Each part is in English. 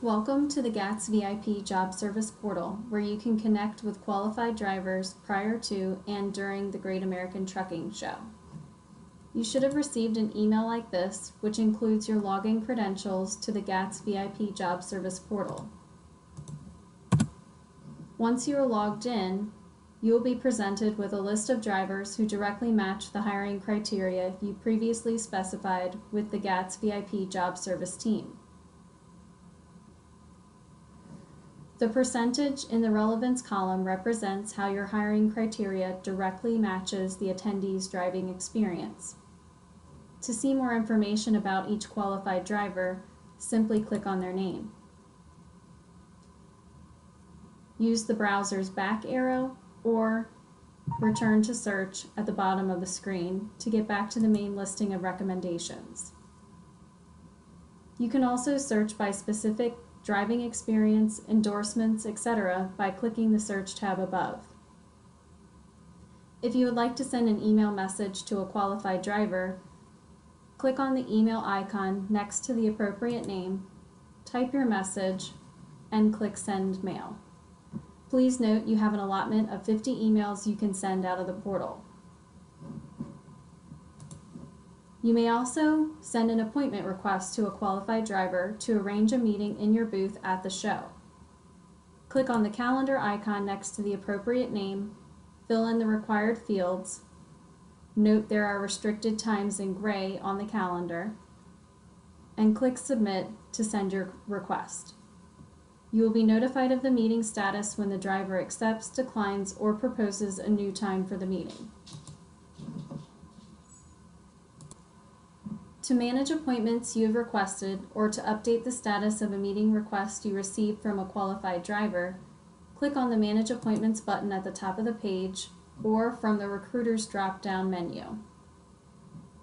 Welcome to the GATS VIP Job Service Portal, where you can connect with qualified drivers prior to and during the Great American Trucking Show. You should have received an email like this, which includes your login credentials to the GATS VIP Job Service Portal. Once you are logged in, you will be presented with a list of drivers who directly match the hiring criteria you previously specified with the GATS VIP Job Service team. The percentage in the relevance column represents how your hiring criteria directly matches the attendee's driving experience. To see more information about each qualified driver, simply click on their name. Use the browser's back arrow or return to search at the bottom of the screen to get back to the main listing of recommendations. You can also search by specific driving experience, endorsements, etc. by clicking the search tab above. If you would like to send an email message to a qualified driver, click on the email icon next to the appropriate name, type your message, and click Send Mail. Please note you have an allotment of 50 emails you can send out of the portal. You may also send an appointment request to a qualified driver to arrange a meeting in your booth at the show. Click on the calendar icon next to the appropriate name, fill in the required fields, note there are restricted times in gray on the calendar, and click Submit to send your request. You will be notified of the meeting status when the driver accepts, declines, or proposes a new time for the meeting. To manage appointments you have requested or to update the status of a meeting request you received from a qualified driver, click on the Manage Appointments button at the top of the page or from the Recruiters drop-down menu.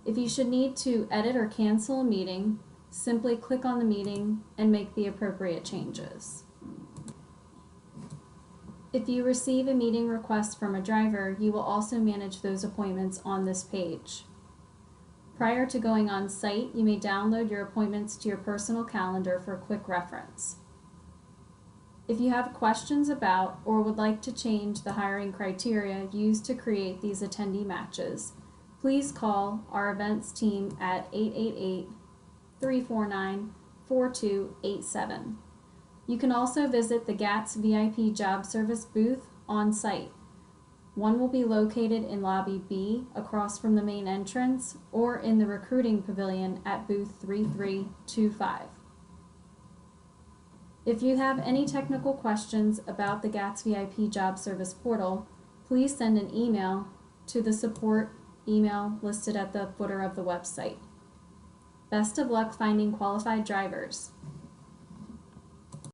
If you should need to edit or cancel a meeting, simply click on the meeting and make the appropriate changes. If you receive a meeting request from a driver, you will also manage those appointments on this page. Prior to going on site, you may download your appointments to your personal calendar for quick reference. If you have questions about or would like to change the hiring criteria used to create these attendee matches, please call our events team at 888-349-4287. You can also visit the GATS VIP Job Service booth on site. One will be located in Lobby B across from the main entrance or in the recruiting pavilion at booth 3325. If you have any technical questions about the GATS VIP Job Service portal, please send an email to the support email listed at the footer of the website. Best of luck finding qualified drivers.